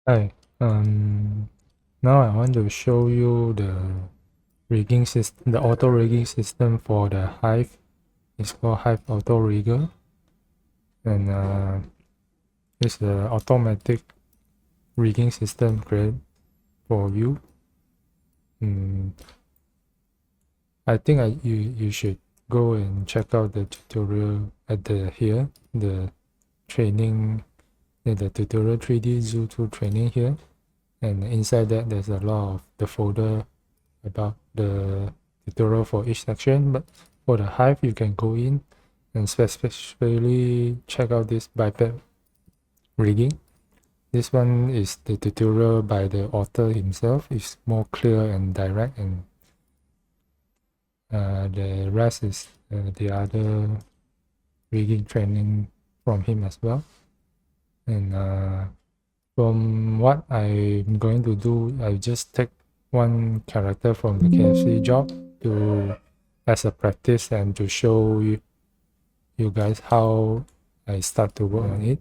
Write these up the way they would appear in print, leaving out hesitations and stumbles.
Hi, now I want to show you the rigging system, the auto rigging system for the Hive. It's called Hive Auto Rigger, and it's the automatic rigging system created for you. I think you should go and check out the tutorial at the training, the tutorial 3D Zoo 2 training here, and inside that there's a lot of the folder about the tutorial for each section, but for the Hive you can go in and specifically check out this biped rigging. This one is the tutorial by the author himself. It's more clear and direct, and the rest is the other rigging training from him as well. And from what I'm going to do, I just take one character from the KFC job to as a practice and to show you guys how I start to work on it.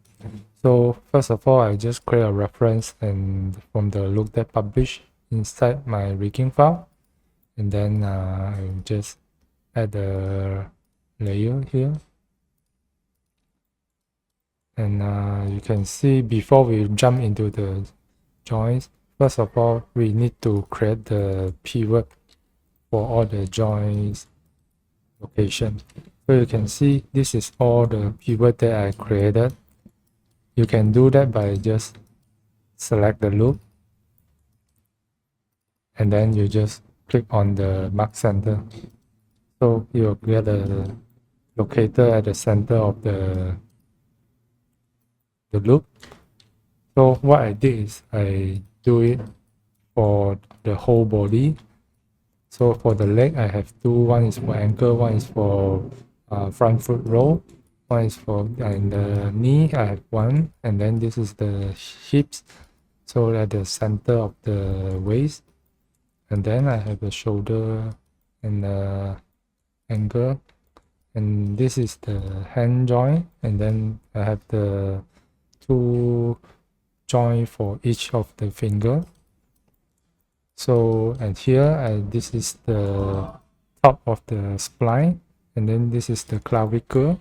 So first of all, I just create a reference and from the look that published inside my rigging file, and then I just add a layer here, and you can see before we jump into the joints, first of all we need to create the pivot for all the joints location. So you can see this is all the pivot that I created. You can do that by just select the loop and then you just click on the mark center. So you'll get a locator at the center of the loop. So what I did is I do it for the whole body. So for the leg, I have two. One is for ankle, one is for front foot roll, one is for and the knee. I have one, and then this is the hips. So at the center of the waist, and then I have the shoulder and the ankle, and this is the hand joint, and then I have the two joint for each of the finger. So and here this is the top of the spine, and then this is the clavicle,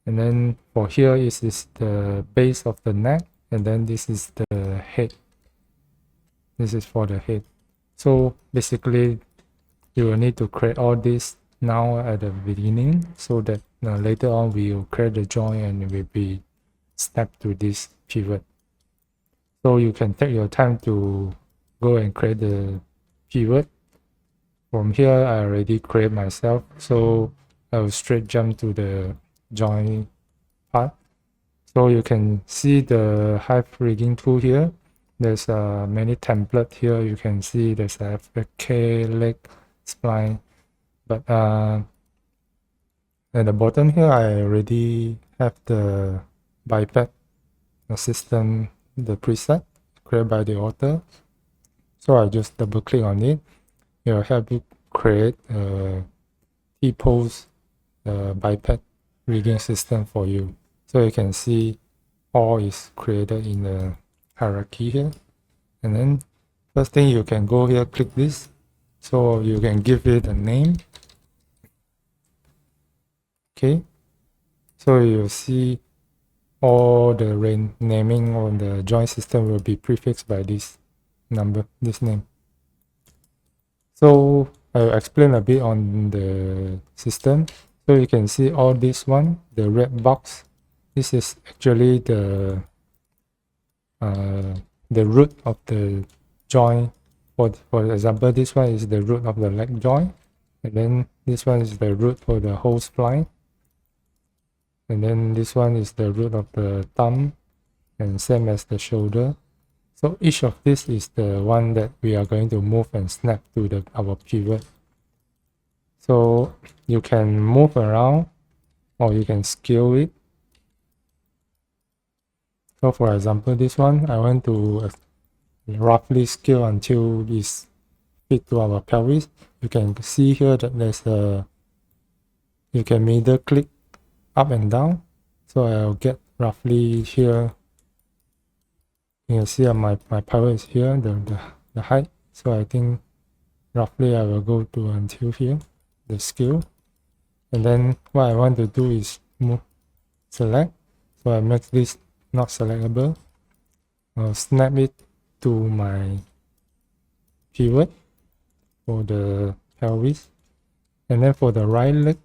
and then for here is the base of the neck, and then this is the head. This is for the head. So basically you will need to create all this now at the beginning so that later on we will create the joint and will be snapped to this pivot. So you can take your time to go and create the pivot. From here I already create myself, so I will straight jump to the join part. So you can see the Hive rigging tool here. There's many template here. You can see there's a FK, leg, spline, but at the bottom here I already have the biped system, the preset created by the author. So I just double click on it. It will help you create a T-pose biped rigging system for you. So you can see all is created in the hierarchy here. And then first thing you can go here, click this. So you can give it a name. Okay. So you'll see all the naming on the joint system will be prefixed by this number, this name. So I'll explain a bit on the system. So you can see all this one, the red box. This is actually the root of the joint. For example, this one is the root of the leg joint, and then this one is the root for the whole spine, and then this one is the root of the thumb, and same as the shoulder. So each of this is the one that we are going to move and snap to our pivot. So you can move around or you can scale it. So for example, this one, I want to roughly scale until it's fit to our pelvis. You can see here that there's you can either click up and down. So I'll get roughly here You can see my power is here, the height. So I think roughly I will go to until here, the scale. And then what I want to do is move, select. So I make this not selectable. I'll snap it to my pivot for the pelvis. And then for the right leg,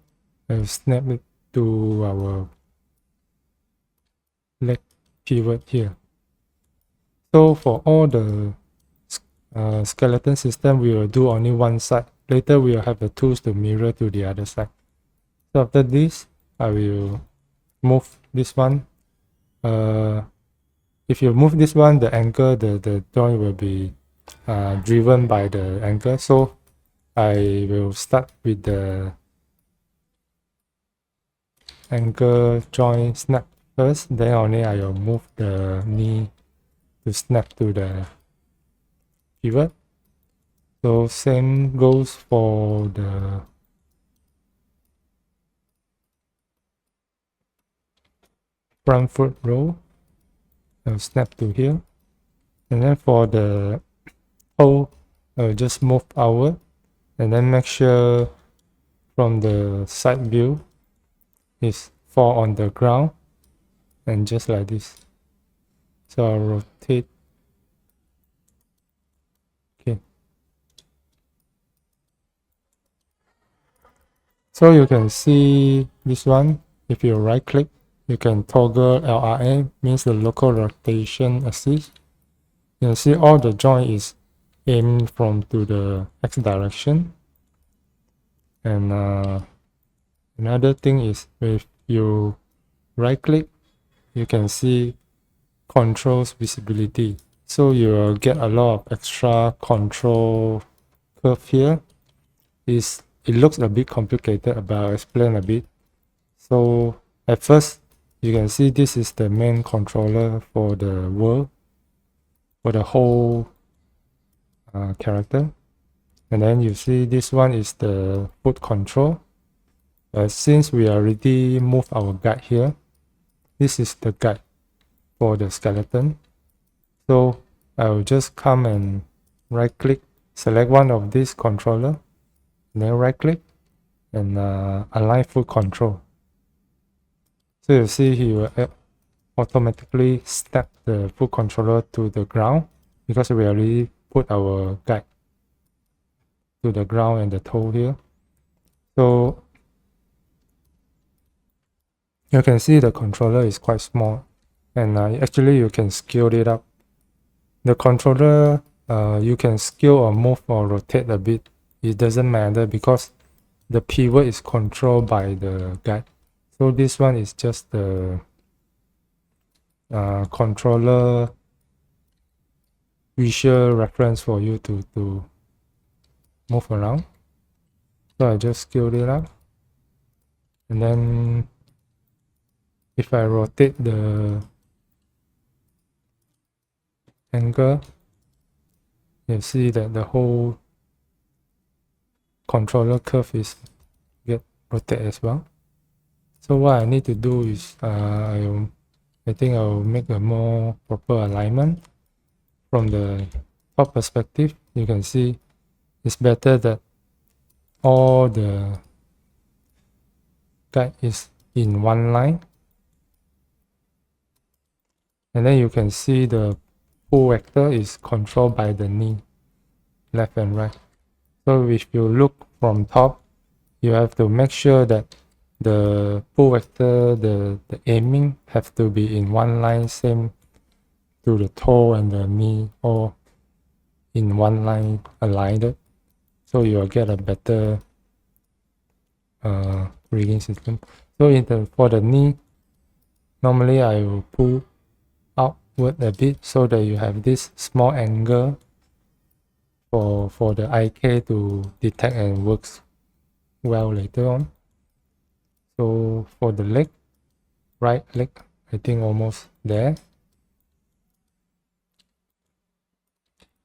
I'll snap it to our leg pivot here. So for all the skeleton system, we will do only one side. Later we will have the tools to mirror to the other side. So after this, I will move this one. If you move this one, the angle, the joint will be driven by the angle. So I will start with the angle joint snap first, then only I will move the knee to snap to the pivot. So same goes for the front foot roll. I'll snap to here. And then for the toe, I'll just move outward and then make sure from the side view is fall on the ground and just like this. So I'll rotate. Okay. So you can see this one. If you right click, you can toggle LRA, means the local rotation axis. You can see all the joint is aimed from to the X direction. And another thing is if you right click, you can see controls visibility. So you will get a lot of extra control curve here. It looks a bit complicated, but I'll explain a bit. So at first, you can see this is the main controller for the world, for the whole character. And then you see this one is the foot control. Since we already moved our guide here, this is the guide for the skeleton. So I will just come and right click, select one of these controller, and then right click and align foot control. So you see he will automatically step the foot controller to the ground because we already put our guide to the ground and the toe here. So you can see the controller is quite small, and actually you can scale it up. The controller, you can scale or move or rotate a bit. It doesn't matter because the pivot is controlled by the guide. So this one is just the controller visual reference for you to move around. So I just scale it up. And then if I rotate the angle, you see that the whole controller curve is get rotated as well. So what I need to do is I think I'll make a more proper alignment from the top perspective. You can see it's better that all the guide is in one line. And then you can see the pull vector is controlled by the knee, left and right. So if you look from top, you have to make sure that the pull vector, the aiming have to be in one line, same to the toe and the knee, all in one line aligned. So you'll get a better rigging system. So for the knee, normally I will pull outward a bit so that you have this small angle for the IK to detect and works well later on. So for the leg, right leg, I think almost there.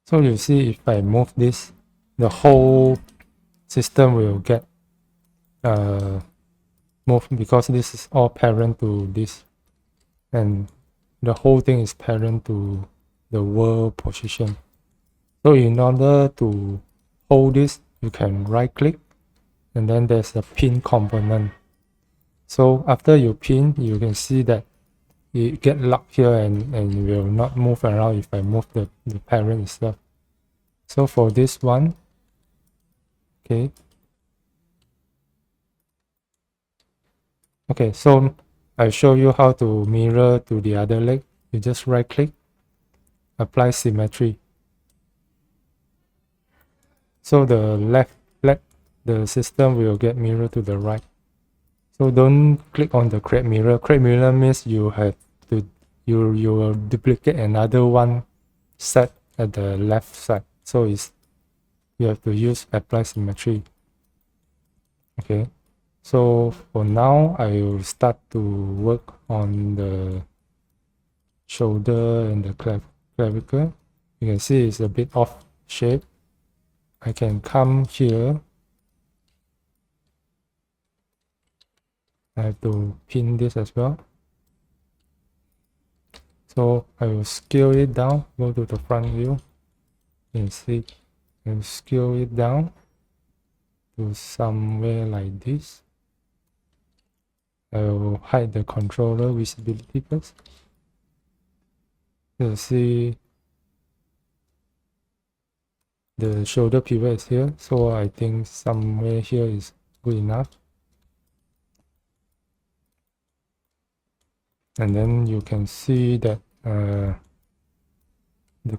So you see if I move this, the whole system will get moved because this is all parent to this, and the whole thing is parent to the world position. So in order to hold this, you can right click, and then there's a pin component. So after you pin, you can see that it get locked here and will not move around if I move the parent itself. So for this one, okay. Okay, so I show you how to mirror to the other leg. You just right click, apply symmetry. So the left leg, the system will get mirror to the right. So don't click on the create mirror. Create mirror means you have to you will duplicate another one set at the left side. So you have to use apply symmetry. Okay. So for now, I will start to work on the shoulder and the clavicle. You can see it's a bit off shape. I can come here. I have to pin this as well. So I will scale it down, go to the front view. You can see, and scale it down to somewhere like this. I will hide the controller visibility first. You see the shoulder pivot is here, so I think somewhere here is good enough. And then you can see that the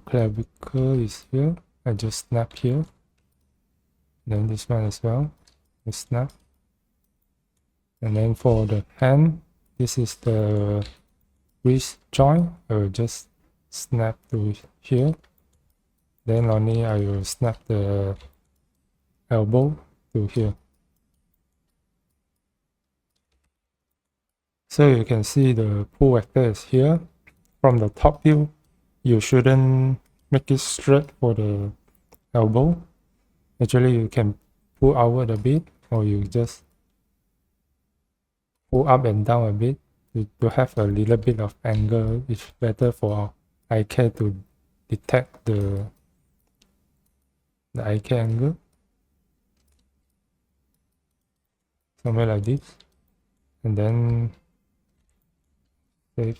clavicle is here. I just snap here. Then this one as well, I snap. And then for the hand, this is the wrist joint. I will just snap to here. Then only I will snap the elbow to here. So you can see the pull vector is here. From the top view, you shouldn't make it straight for the elbow. Actually, you can pull outward a bit, or you just pull up and down a bit to have a little bit of angle. It's better for eye care to detect the eye care angle. Somewhere like this. And then save.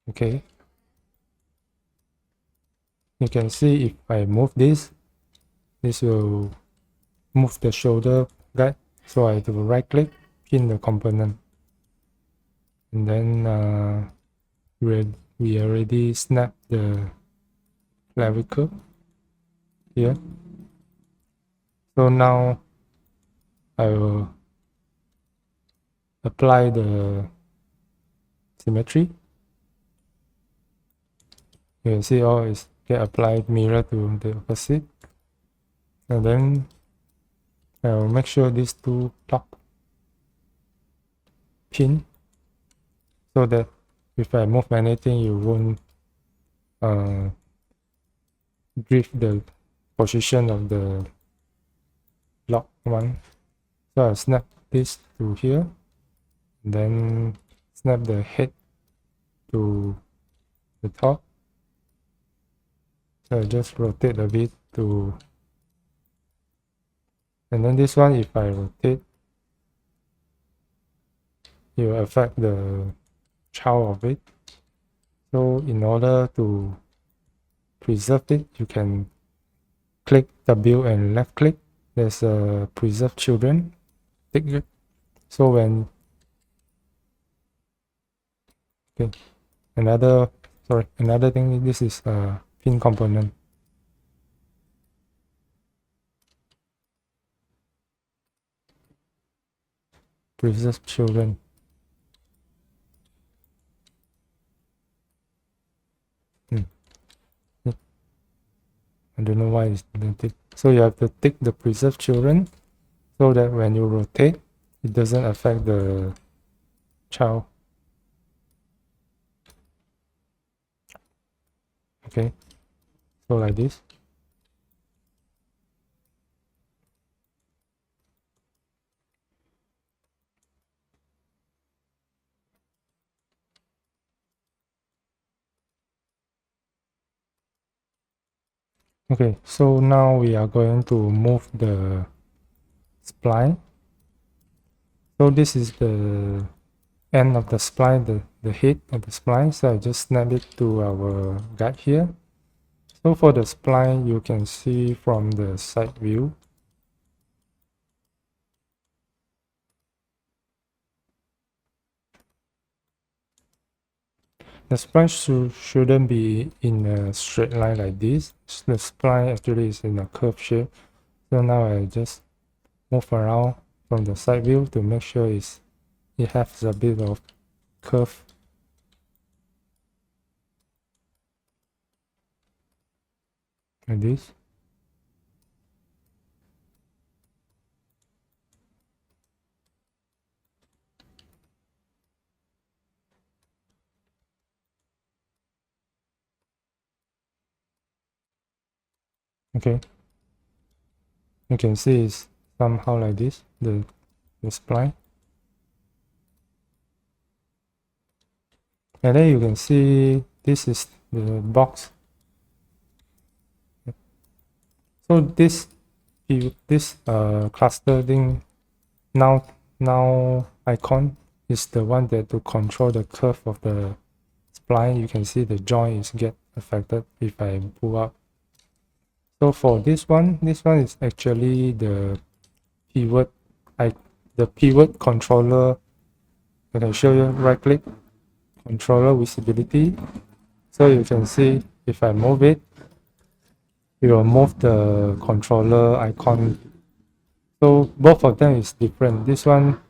Okay. You can see if I move this will move the shoulder guide. So I have to right click, pin the component. And then we already snap the clavicle here. So now I will apply the symmetry. You can see all is get applied mirror to the opposite. And then I'll make sure these two lock pin so that if I move anything, you won't drift the position of the lock one. So I'll snap this to here, then snap the head to the top. So I just rotate a bit to, and then this one, if I rotate, it will affect the child of it. So in order to preserve it, you can click W and left click. There's a preserve children. Tick it. So when another thing, this is a pin component. Preserve children. I don't know why it's didn't tick. So you have to tick the preserve children so that when you rotate, it doesn't affect the child. Okay, so like this. Okay, so now we are going to move the spline. So this is the end of the spline, the head of the spline. So I just snap it to our guide here. So for the spline, you can see from the side view. The spline shouldn't be in a straight line like this. The spline actually is in a curved shape. So now I just move around from the side view to make sure it has a bit of curve. Like this. Okay. You can see it's somehow like this, the spline. And then you can see this is the box. So this cluster thing now icon is the one that to control the curve of the spline. You can see the joint is get affected if I pull up. So for this one is actually the pivot. The pivot controller. I can show you, right click, controller visibility. So you can see if I move it, it will move the controller icon. So both of them is different. This one,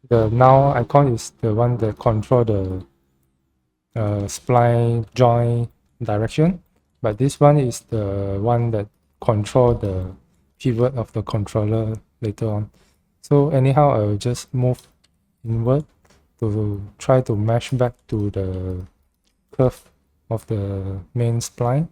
the now icon is the one that control the spline joint direction, but this one is the one that control the pivot of the controller later on. So anyhow, I will just move inward to try to match back to the curve of the main spline.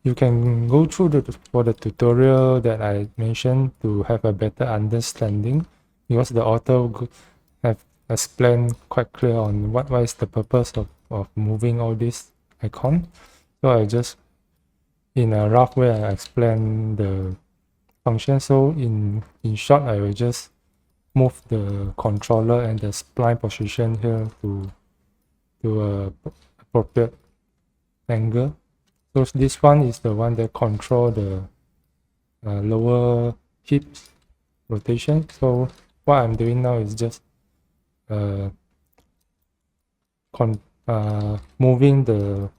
You can go through for the tutorial that I mentioned to have a better understanding, because the author have explained quite clear on what is the purpose of moving all these icons. So I just, in a rough way, I explain the function. So in short, I will just move the controller and the spline position here to a appropriate angle. So this one is the one that control the lower hip rotation. So what I'm doing now is just moving the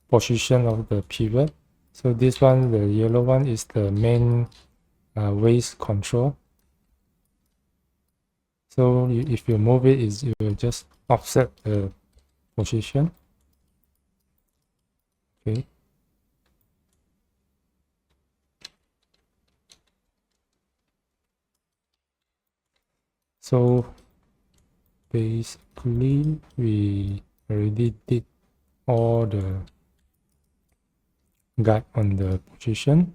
position of the pivot. So this one, the yellow one, is the main waist control. So if you move it, you will just offset the position. Okay. So basically, we already did all the guide on the position,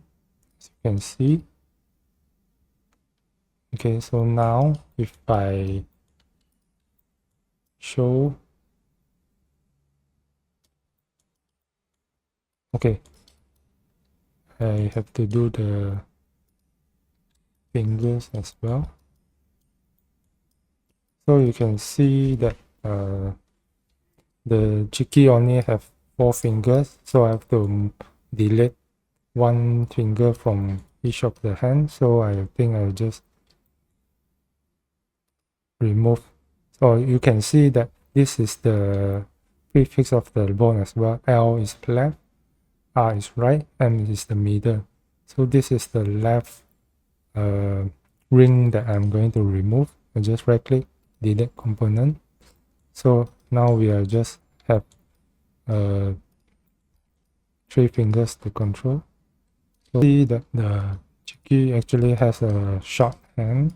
as you can see. Okay, so now if I show, okay, I have to do the fingers as well. So you can see that the Chicky only have 4 fingers, so I have to delete 1 finger from each of the hands. So I think I'll just remove. So you can see that this is the prefix of the bone as well. L is left, R is right, M is the middle. So this is the left ring that I'm going to remove. I just right click, delete component. So now we are just have 3 fingers to control. So see that the Chicky actually has a short hand.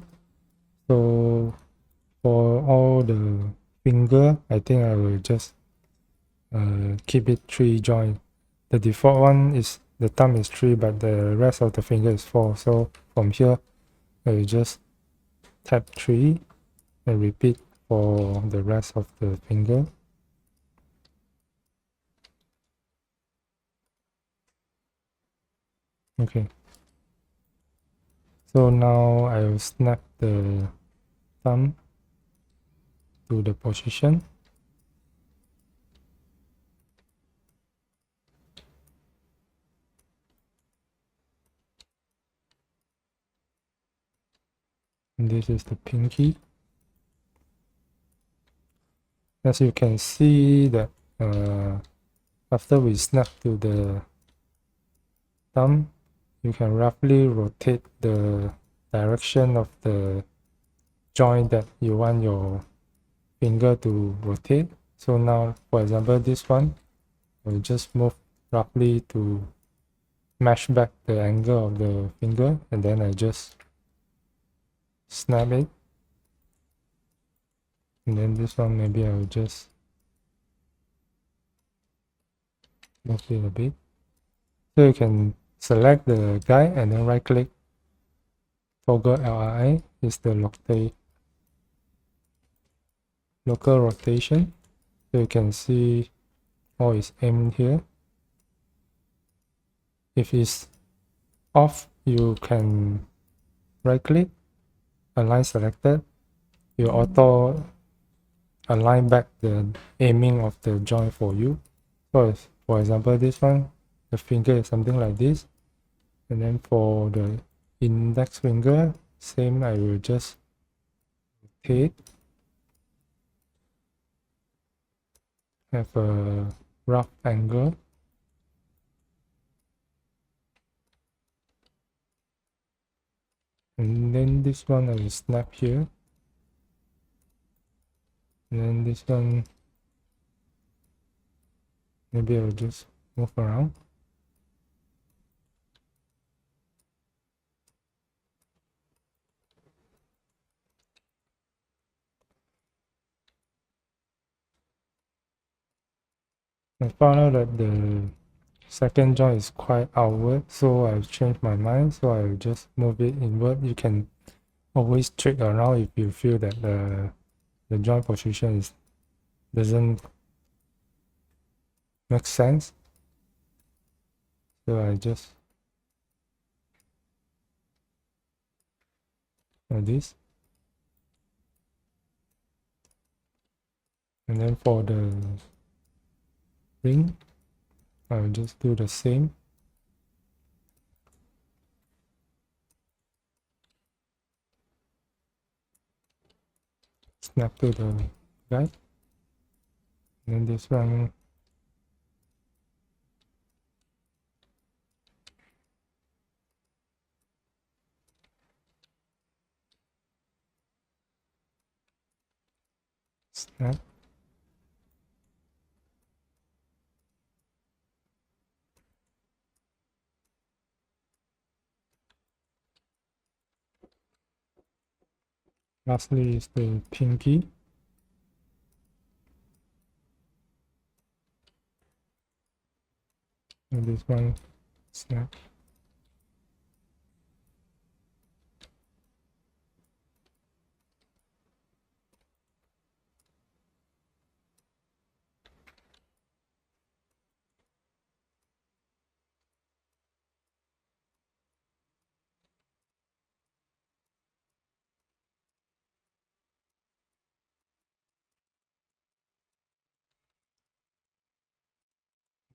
So for all the finger, I think I will just keep it 3 joint. The default one is the thumb is 3, but the rest of the finger is 4. So from here, I will just tap 3 and repeat for the rest of the finger. Okay. So now I will snap the thumb to the position. And this is the pinky. As you can see that after we snap to the thumb, you can roughly rotate the direction of the joint that you want your finger to rotate. So now, for example, this one, I'll just move roughly to match back the angle of the finger, and then I just snap it. And then this one, maybe I'll just move it a bit. So you can select the guide and then right click, toggle LRI is the local rotation. So you can see all is aimed here. If it's off, you can right click, align selected, you auto align back the aiming of the joint for you. So if, for example, this one, the finger is something like this, and then for the index finger, same, I will just rotate, have a rough angle, and then this one I will snap here, and then this one maybe I'll just move around. I found out that the second joint is quite outward, so I've changed my mind, so I'll just move it inward. You can always trick around if you feel that the joint position doesn't make sense. So I just like this. And then for the ring, I'll just do the same. Snap to the guide. And then this one, snap. Lastly is the pinky. And this one, snap.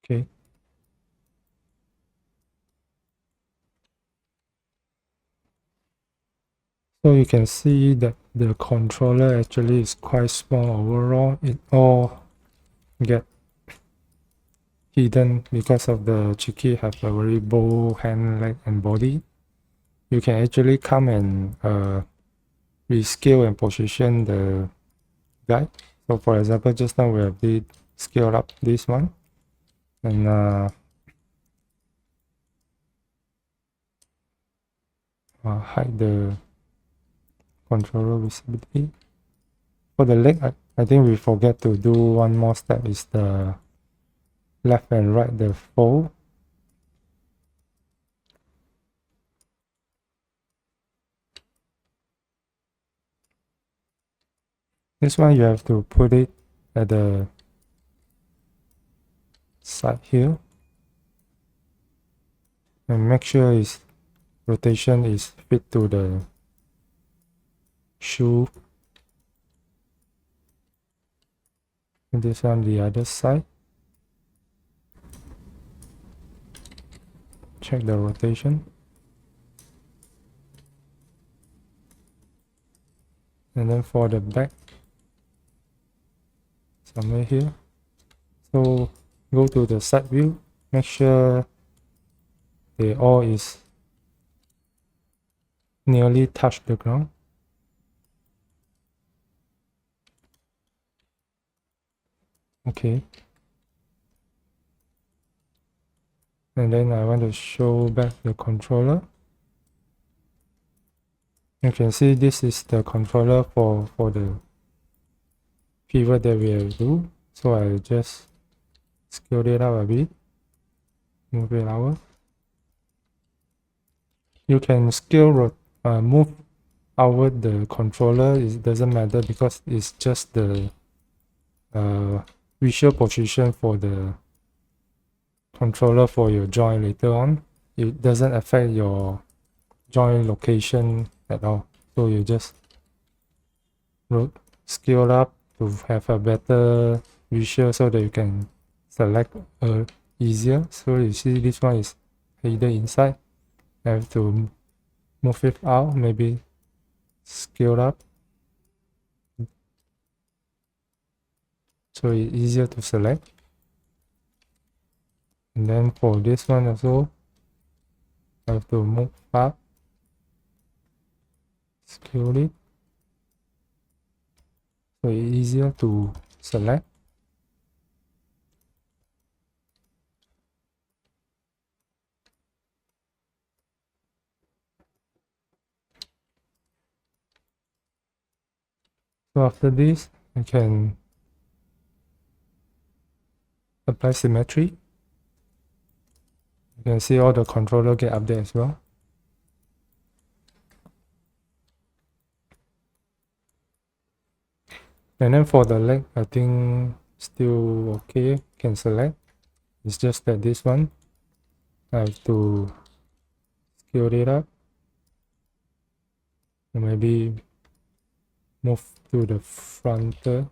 Okay. So you can see that the controller actually is quite small overall. It all get hidden because of the Chicky have a very bold hand, leg, and body. You can actually come and rescale and position the guide. So for example, just now we have did scale up this one, and hide the controller visibility. For the leg, I think we forget to do one more step, is the left and right, the fold. This one you have to put it at the side here, and make sure its rotation is fit to the shoe. And this on the other side. Check the rotation. And then for the back, somewhere here. So go to the side view, make sure they all is nearly touch the ground. Okay. And then I want to show back the controller. You can see this is the controller for the pivot that we will do. So I just scale it up a bit, move it out. You can scale move outward the controller. It doesn't matter because it's just the visual position for the controller for your joint later on. It doesn't affect your joint location at all. So you just scale up to have a better visual so that you can select easier. So you see this one is hidden inside. I have to move it out, maybe scale up. So it's easier to select. And then for this one also, I have to move up, scale it. So it's easier to select. So after this, I can apply symmetry. You can see all the controller get up there as well. And then for the leg, I think still okay, can select. It's just that this one, I have to scale it up. And maybe move to the frontal.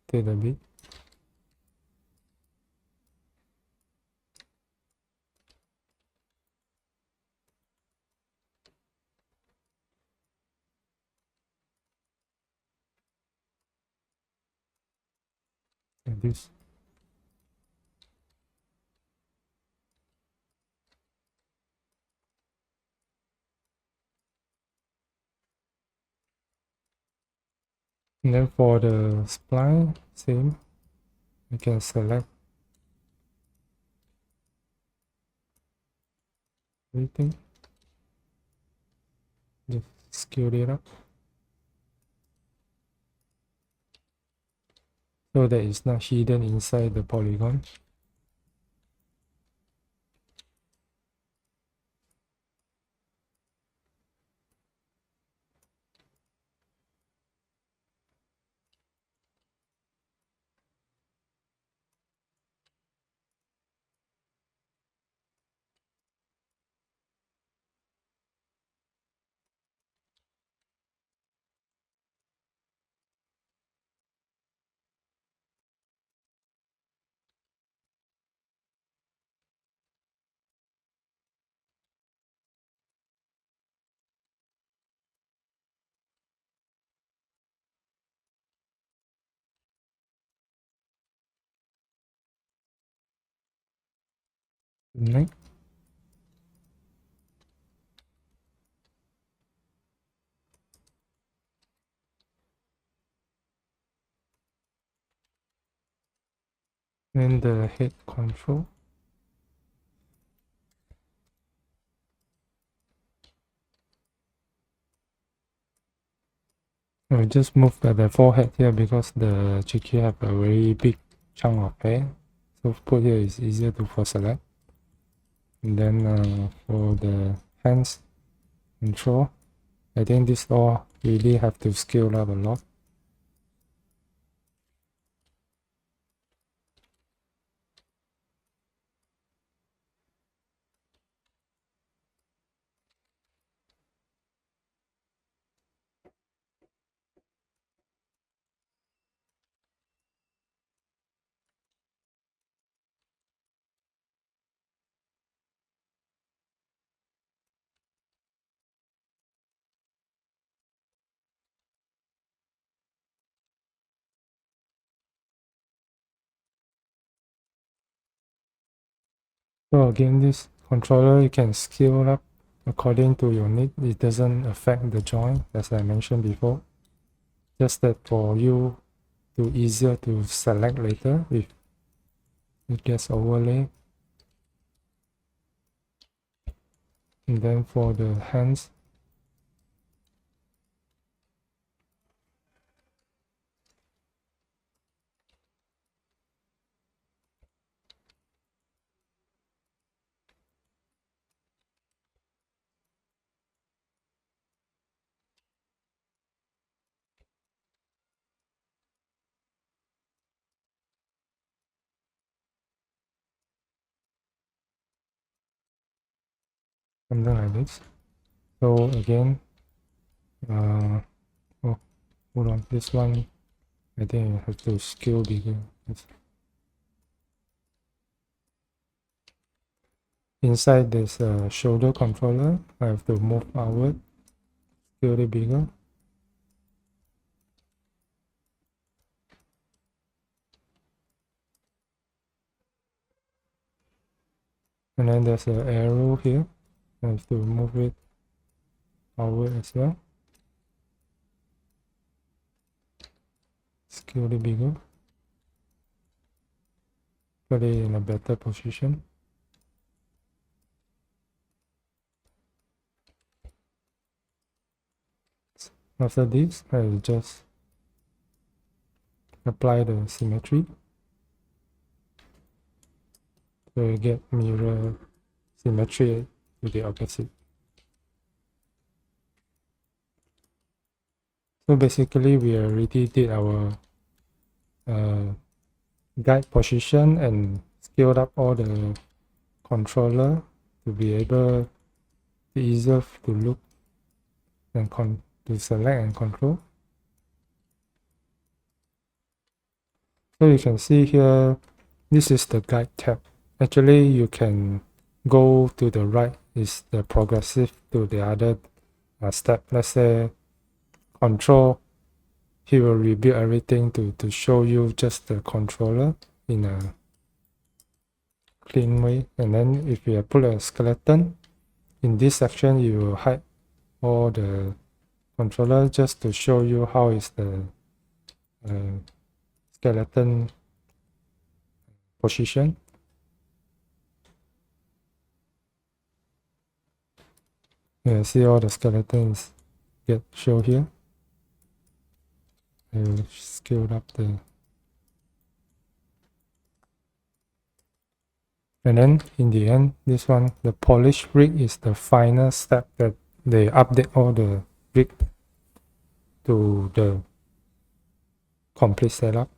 Take a bit. Like this. And then for the spline, same. You can select everything. Just scale it up. So that it's not hidden inside the polygon. Next. And the head control. I just move the forehead here because the Chicky have a very big chunk of hair. So put here is easier to for select. And then for the hands control, I think this all really have to scale up a lot. So again, this controller you can scale up according to your need. It doesn't affect the joint, as I mentioned before. Just that for you to easier to select later if it gets overlay. And then for the hands, something like this. So again, oh, hold on, this one I think I have to scale bigger. Yes. Inside this shoulder controller, I have to move outward, scale it bigger. And then there's an arrow here. I have to move it outward as well. Scale it bigger. Put it in a better position. After this, I will just apply the symmetry. So you get mirror symmetry to the opposite. So basically, we already did our guide position and scaled up all the controller to be able to easier to look and to select and control. So you can see here, this is the guide tab. Actually, you can go to the right is the progressive to the other step. Let's say control, he will rebuild everything to show you just the controller in a clean way. And then if you put a skeleton, in this section you will hide all the controller just to show you how is the skeleton position. Yeah, see all the skeletons get show here. I will scale up the, and then in the end, this one, the polish rig is the final step that they update all the rig to the complete setup.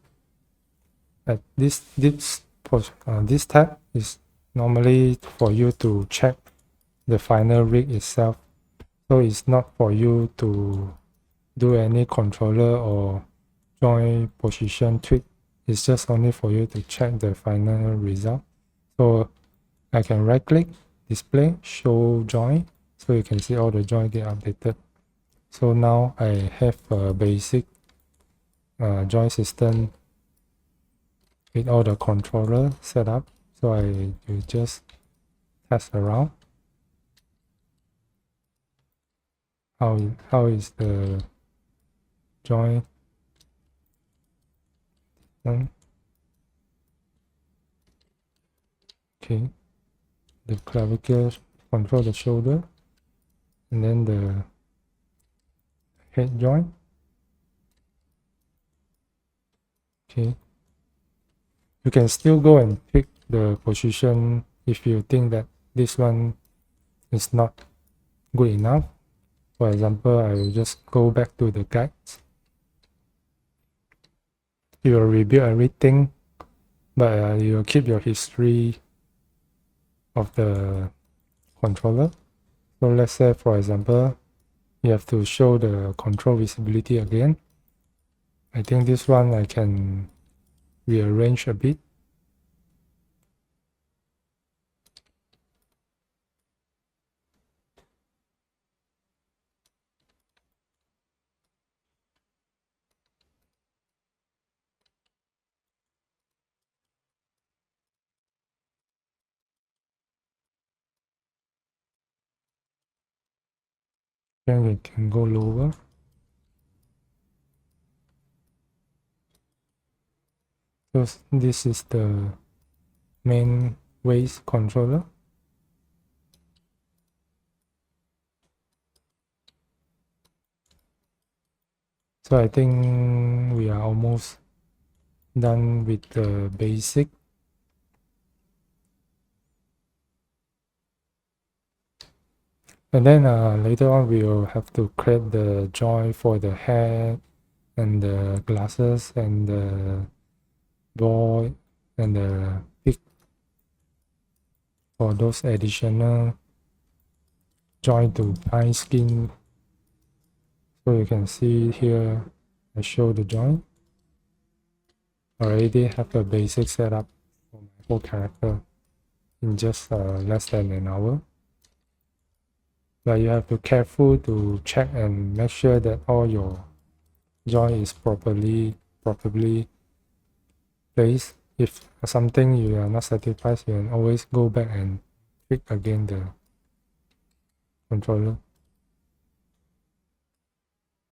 At this tab is normally for you to check the final rig itself. So it's not for you to do any controller or joint position tweak. It's just only for you to check the final result. So I can right click, display, show joint. So you can see all the joint get updated. So now I have a basic joint system with all the controller set up. So I will just test around. How is the joint done? Okay, the clavicle control the shoulder, and then the head joint. Okay, you can still go and pick the position if you think that this one is not good enough. For example, I will just go back to the guides. You will rebuild everything, but you will keep your history of the controller. So let's say, for example, you have to show the control visibility again. I think this one I can rearrange a bit. Then we can go lower. So this is the main waist controller. So I think we are almost done with the basic. And then later on we will have to create the joint for the head and the glasses and the boy and the pig for those additional joint to eye skin. So you can see here I show the joint. Already have a basic setup for my whole character in just less than an hour. But you have to careful to check and make sure that all your joint is properly placed. If something you are not satisfied, you can always go back and click again the controller.